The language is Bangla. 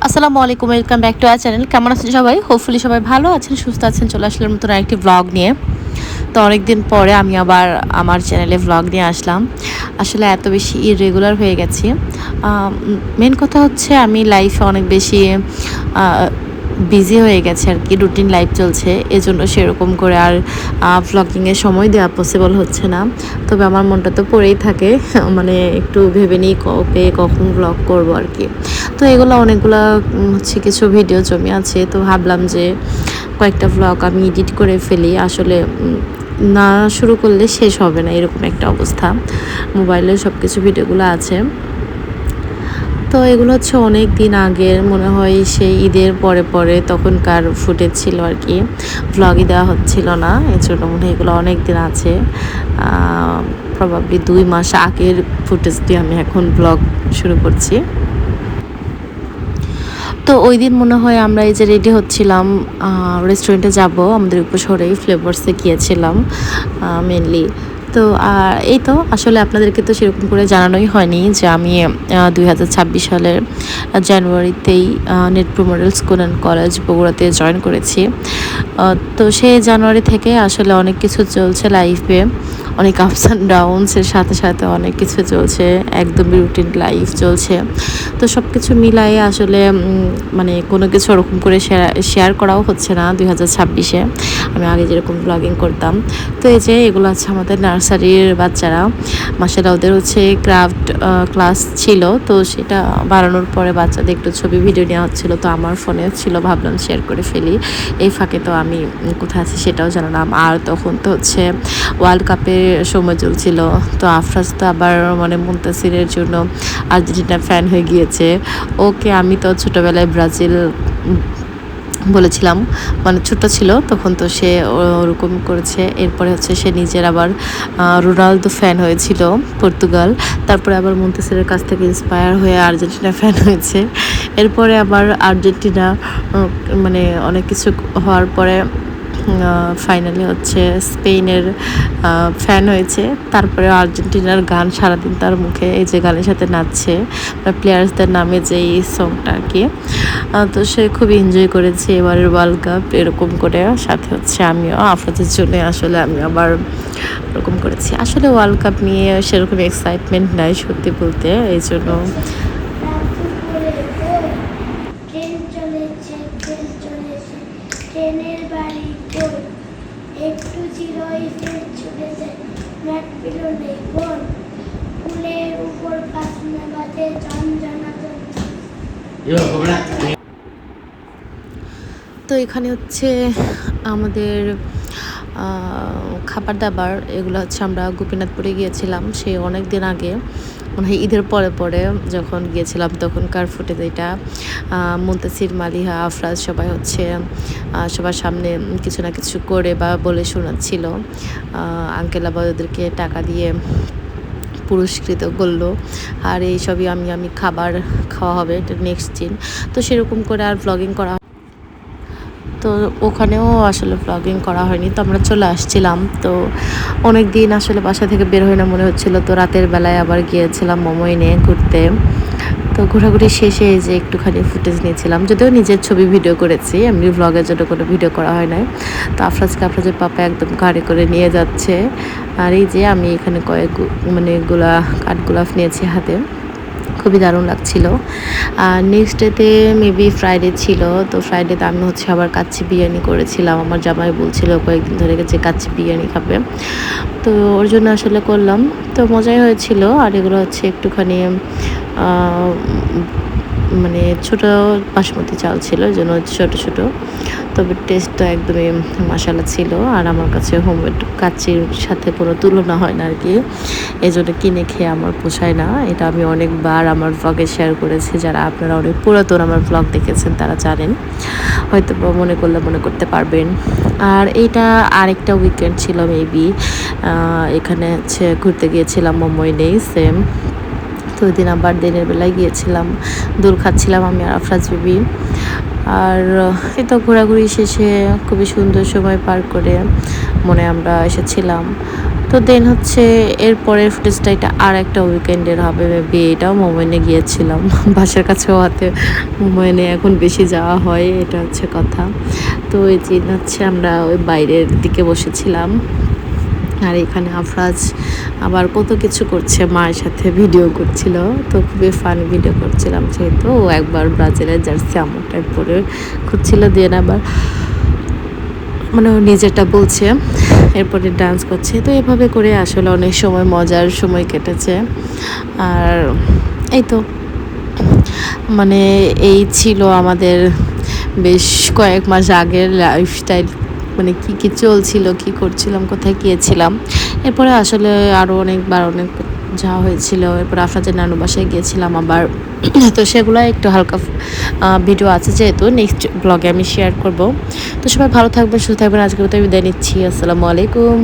আসসালামু আলাইকুম, welcome back to our channel. কেমন আছেন সবাই? হোপফুলি সবাই ভালো আছেন, সুস্থ আছেন। চলে আসলাম নতুন আরেকটি ব্লগ নিয়ে। তো অনেকদিন পরে আমি আবার আমার চ্যানেলে ব্লগ নিয়ে আসলাম। আসলে এত বেশি ইররেগুলার হয়ে গেছি। মেন কথা হচ্ছে আমি লাইফে অনেক বেশি বিজি হয়ে গেছে আর কি, রুটিন লাইফ চলছে, এজন্য সেরকম করে আর ভ্লগিংয়ে সময় দেওয়া পসিবল হচ্ছে না। তবে আমার মনটা তো পড়েই থাকে, মানে একটু ভেবে নিই কবে কখন ব্লগ করবো আর কি। তো এগুলো অনেকগুলো হচ্ছে কিছু ভিডিও জমে আছে, তো ভাবলাম যে কয়েকটা ভ্লগ আমি এডিট করে ফেলি। আসলে না শুরু করলে শেষ হবে না, এরকম একটা অবস্থা। মোবাইলে সব কিছু ভিডিওগুলো আছে। তো এগুলো হচ্ছে অনেক দিন আগের, মনে হয় সেই ঈদের পরে পরে তখনকার ফুটেজ ছিল আর কি, ভ্লগই দেওয়া হচ্ছিল না, এর জন্য মনে হয় এগুলো অনেক দিন আছে। প্রবাবলি 2 মাস আগের ফুটেজ দিয়ে আমি এখন ব্লগ শুরু করছি। তো ওই দিন মনে হয় আমরা এই যে রেডি হচ্ছিলাম, রেস্টুরেন্টে যাব, আমাদের উপশহরেই ফ্লেভার্সে গিয়েছিলাম মেনলি। তো এই তো আসলে আপনাদেরকে তো সেরকম করে জানানোই হয়নি যে আমি 2026 সালের জানুয়ারিতেই Netpro model school and college বগুড়াতে জয়েন করেছি। তো সেই জানুয়ারি থেকে আসলে অনেক কিছু চলছে লাইফে, অনেক আপস অ্যান্ড ডাউনসের সাথে সাথে অনেক কিছু চলছে, একদমই রুটিন লাইফ চলছে। তো সব কিছু মিলায়ে আসলে মানে কোনো কিছু ওরকম করে শেয়ার করাও হচ্ছে না 2026-এ। আমি আগে যেরকম ব্লগিং করতাম। তো এই যে এগুলো আছে আমাদের নার্সারির বাচ্চারা, মাশাআল্লাহ ওদের হচ্ছে ক্রাফট ক্লাস ছিল, তো সেটা বাড়ানোর পরে বাচ্চাদের একটু ছবি ভিডিও নেওয়া হচ্ছিল, তো আমার ফোনে ছিল, ভাবলাম শেয়ার করে ফেলি। এই ফাঁকে তো আমি কোথায় আছি সেটাও জানালাম। আর তখন তো হচ্ছে ওয়ার্ল্ড কাপের সময় চলছিল, তো আফরাজ তো আবার মানে মুনতাসিরের জন্য আর্জেন্টিনা ফ্যান হয়ে গিয়েছে। ওকে আমি তো ছোটোবেলায় ব্রাজিল বলেছিলাম, মানে ছোট ছিল তখন, তো সে ওরকম করেছে। এরপরে হচ্ছে সে নিজের আবার রোনালদো ফ্যান হয়েছিল, পর্তুগাল। তারপরে আবার মুনতাসিরের কাছ থেকে ইন্সপায়ার হয়ে আর্জেন্টিনা ফ্যান হয়েছে। এরপরে আবার আর্জেন্টিনা মানে অনেক কিছু হওয়ার পরে ফাইনালি হচ্ছে স্পেনের ফ্যান হয়েছে। তারপরে আর্জেন্টিনার গান সারাদিন তার মুখে, এই যে গানের সাথে নাচছে, প্লেয়ার্সদের নামে যে এই সংটা আর কি। তো সে খুবই এনজয় করেছে এবারের ওয়ার্ল্ড কাপ এরকম করে। সাথে হচ্ছে আমিও আফরাজের জন্য আসলে আমি আবার এরকম করেছি। আসলে ওয়ার্ল্ড কাপ নিয়ে সেরকম এক্সাইটমেন্ট নাই সত্যি বলতে, এই জন্য ট্রেনের বাড়ি কই, একটু চিরই ফের ছুটে যায়, ম্যাট পিলো নেই বোন, ফুলের উপর পাখনা বাজে ঝনঝনা। তো এখানে হচ্ছে আমাদের খাবার দাবার, এগুলো হচ্ছে আমরা গোপীনাথপুরে গিয়েছিলাম সে অনেক দিন আগে, মনে হয় ঈদের পরে পরে যখন গিয়েছিলাম তখনকার ফুটেজ এটা। মুনতাসির, মালিহা, আফরাজ সবাই হচ্ছে সবার সামনে কিছু না কিছু করে বা বলে শোনাচ্ছিল। আঙ্কেল আবার ওদেরকে টাকা দিয়ে পুরস্কৃত করলো। আর এইসবই আমি খাবার খাওয়া হবে, এটা নেক্সট দিন। তো সেরকম করে আর ব্লগিং করা, তো ওখানেও আসলে ব্লগিং করা হয়নি। তো আমরা চলে আসছিলাম, তো অনেক দিন আসলে বাসা থেকে বের হয় না মনে হচ্ছিলো। তো রাতের বেলায় আবার গিয়েছিলাম মোমো এনে ঘুরতে। তো ঘোরাঘুরি শেষে এই যে একটুখানি ফুটেজ নিয়েছিলাম, যদিও নিজের ছবি ভিডিও করেছি, এমনি ব্লগের জন্য কোনো ভিডিও করা হয় নাই। তো আফরাজের পাপা একদম গাড়ি করে নিয়ে যাচ্ছে। আর এই যে আমি এখানে মানে কাঠগোলাপ নিয়েছি হাতে, খুবই দারুণ লাগছিল। আর নেক্সট ডেতে মেবি ফ্রাইডে ছিল, তো ফ্রাইডেতে আমি হচ্ছে আবার কাচ্চি বিরিয়ানি করেছিলাম। আমার জামাই বলছিল কয়েকদিন ধরে যে কাচ্চি বিরিয়ানি খাবে, তো ওর জন্য আসলে করলাম। তো মজাই হয়েছিল। আর এগুলো হচ্ছে একটুখানি মানে ছোটো বাসমতি চাল ছিল, এই জন্য ছোটো ছোটো, তবে টেস্টটা একদমই মাশাআল্লাহ ছিল। আর আমার কাছে হোমমেড কাচ্চির সাথে কোনো তুলনা হয় না আর কি, এই জন্য কিনে খেয়ে আমার পোষায় না। এটা আমি অনেকবার আমার ব্লগে শেয়ার করেছি, যারা আপনারা অনেক পুরাতন আমার ব্লগ দেখেছেন তারা জানেন, হয়তো মনে করলে মনে করতে পারবেন। আর এইটা আরেকটা উইকেন্ড ছিল মেবি, এখানে হচ্ছে ঘুরতে গিয়েছিলাম মুম্বাই নেই সেম। তো ওই দিন আবার দিনের বেলায় গিয়েছিলাম, দোল খাচ্ছিলাম আমি আর আফরাজ বিবি। আর এই তো ঘোরাঘুরি শেষে খুবই সুন্দর সময় পার করে মনে আমরা এসেছিলাম। তো তো দেন হচ্ছে এরপরের ফুটেজটা এটা আর একটা উইকেন্ডের হবে মেবি, এটাও মোমেনে গিয়েছিলাম বাসার কাছে হওয়াতে মোমেনে এখন বেশি যাওয়া হয়, এটা হচ্ছে কথা। তো এই যে হচ্ছে আমরা ওই বাইরের দিকে বসেছিলাম, আর এখানে আফরাজ আবার কত কিছু করছে, মায়ের সাথে ভিডিও করছিল। তো খুবই ফানি ভিডিও করছিলাম, যেহেতু ও একবার ব্রাজিলের জার্সি আমার টাইপ পরে খুঁজছিল, দিয়ে আবার মানে ও নিজেরটা বলছে, এরপরে ডান্স করছে। তো এভাবে করে আসলে অনেক সময় মজার সময় কেটেছে। আর এই তো মানে এই ছিল আমাদের বেশ কয়েক মাস আগের লাইফস্টাইল, মানে কি কি চলছিল, কি করছিলাম, কোথায় গিয়েছিলাম। এরপরে আসলে আরও অনেকবার অনেক যাওয়া হয়েছিল। এরপর আফরাজের নানু বাসায় গিয়েছিলাম আবার। তো সেগুলো একটু হালকা ভিডিও আছে, যেহেতু নেক্সট ব্লগে আমি শেয়ার করব। তো সবাই ভালো থাকবেন, সুস্থ থাকবেন। আজকের মতো বিদায় নিচ্ছি। আসসালামু আলাইকুম।